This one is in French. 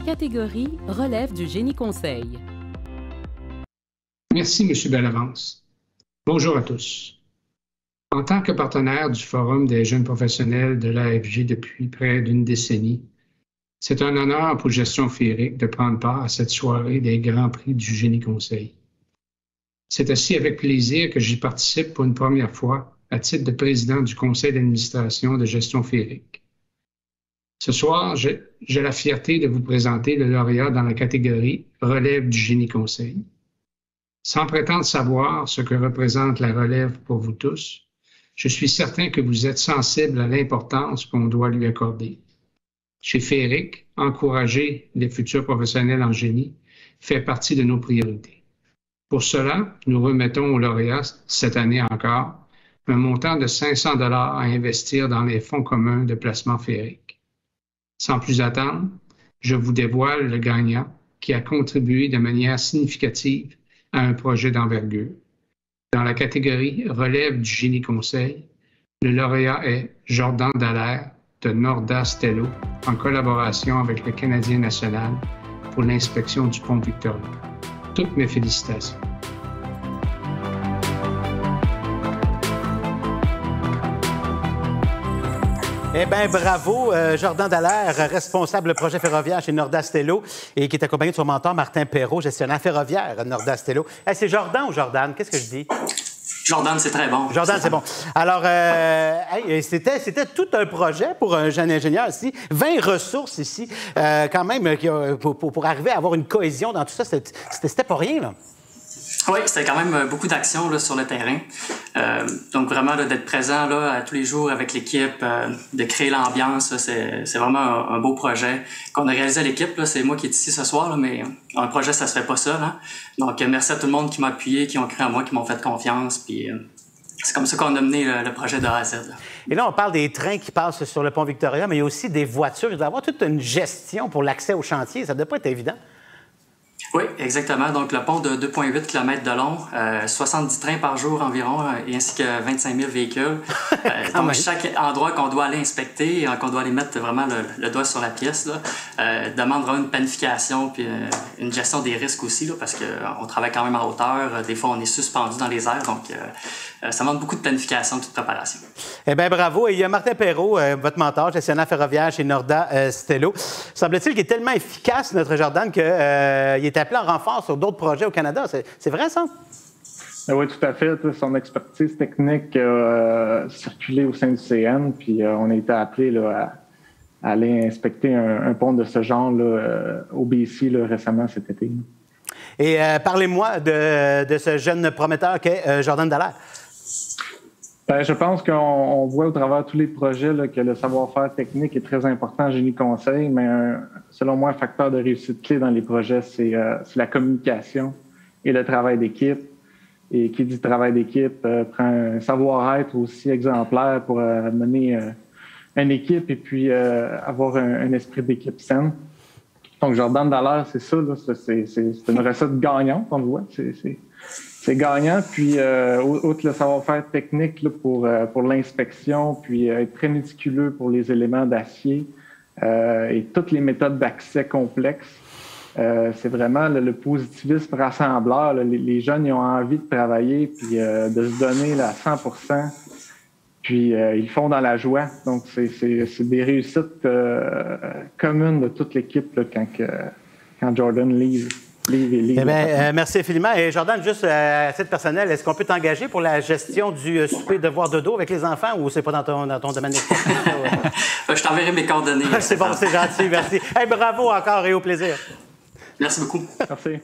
catégorie relève du génie conseil. Merci, M. Bellavance. Bonjour à tous. En tant que partenaire du Forum des jeunes professionnels de l'AFJ depuis près d'une décennie, c'est un honneur pour Gestion Féerique de prendre part à cette soirée des Grands Prix du Génie Conseil. C'est aussi avec plaisir que j'y participe pour une première fois à titre de président du Conseil d'administration de Gestion Féerique. Ce soir, j'ai la fierté de vous présenter le lauréat dans la catégorie Relève du Génie Conseil. Sans prétendre savoir ce que représente la relève pour vous tous, je suis certain que vous êtes sensible à l'importance qu'on doit lui accorder. Chez Féerique, encourager les futurs professionnels en génie fait partie de nos priorités. Pour cela, nous remettons aux lauréats, cette année encore, un montant de 500 $ à investir dans les fonds communs de placement Féerique. Sans plus attendre, je vous dévoile le gagnant qui a contribué de manière significative à un projet d'envergure. Dans la catégorie Relève du Génie Conseil, le lauréat est Jordan Dallaire de Norda Stello en collaboration avec le Canadien national pour l'inspection du pont Victoria. Toutes mes félicitations. Eh bien, bravo, Jordan Dallaire, responsable projet ferroviaire chez Norda Stello et qui est accompagné de son mentor Martin Perrault, gestionnaire ferroviaire à Norda Stello. Hey, c'est Jordan ou Jordan? Qu'est-ce que je dis? Jordan, c'est très bon. Jordan, c'est bon. Alors, c'était tout un projet pour un jeune ingénieur ici. 20 ressources ici, quand même, pour arriver à avoir une cohésion dans tout ça. C'était pas rien, là. Oui, c'était quand même beaucoup d'actions sur le terrain. Donc vraiment d'être présent là, tous les jours avec l'équipe, de créer l'ambiance, c'est vraiment un beau projet qu'on a réalisé à l'équipe. C'est moi qui est ici ce soir, là, mais un projet, ça se fait pas seul. Hein. Donc merci à tout le monde qui m'a appuyé, qui ont cru en moi, qui m'ont fait confiance. Puis c'est comme ça qu'on a mené le projet de A à Z. Là. Et là, on parle des trains qui passent sur le pont Victoria, mais il y a aussi des voitures. Il doit y avoir toute une gestion pour l'accès au chantier. Ça ne doit pas être évident. Oui, exactement. Donc, le pont de 2,8 km de long, 70 trains par jour environ, et ainsi que 25 000 véhicules. Donc, chaque endroit qu'on doit aller inspecter, qu'on doit aller mettre vraiment le doigt sur la pièce, là, demande vraiment une planification puis une gestion des risques aussi, là, parce qu'on travaille quand même en hauteur. Des fois, on est suspendu dans les airs. Donc, ça demande beaucoup de planification, de préparation. Eh bien, bravo. Et il y a Martin Perrault, votre mentor, gestionnaire ferroviaire chez Norda Stello. Semble-t-il qu'il est tellement efficace, notre Jordan, qu'il est appelé en renfort sur d'autres projets au Canada. C'est vrai, ça? Oui, tout à fait. Son expertise technique a circulé au sein du CN, puis on a été appelé là, à aller inspecter un pont de ce genre là, au BC là, récemment cet été. Et parlez-moi de ce jeune prometteur qu'est Jordan Dallaire. Ben, je pense qu'on voit au travers de tous les projets là, que le savoir-faire technique est très important en génie conseil, mais selon moi, un facteur de réussite clé dans les projets, c'est la communication et le travail d'équipe. Et qui dit travail d'équipe prend un savoir-être aussi exemplaire pour mener une équipe et puis avoir un esprit d'équipe saine. Donc, Jordan Dallaire, c'est ça, là, c'est une recette gagnante, on le voit. C'est gagnant, puis outre le savoir-faire technique là, pour l'inspection, puis être très méticuleux pour les éléments d'acier et toutes les méthodes d'accès complexes. C'est vraiment le positivisme rassembleur. Là. Les jeunes ils ont envie de travailler puis de se donner là, à 100%. Puis ils le font dans la joie. Donc, c'est des réussites communes de toute l'équipe là, quand Jordan livre. Eh bien, merci infiniment. Et Jordan, juste à titre personnel, est-ce qu'on peut t'engager pour la gestion du souper devoir dodo avec les enfants ou c'est pas dans ton domaine d'expertise? Je t'enverrai mes coordonnées. C'est bon, c'est gentil, merci. Hey, bravo encore et au plaisir. Merci beaucoup. Merci.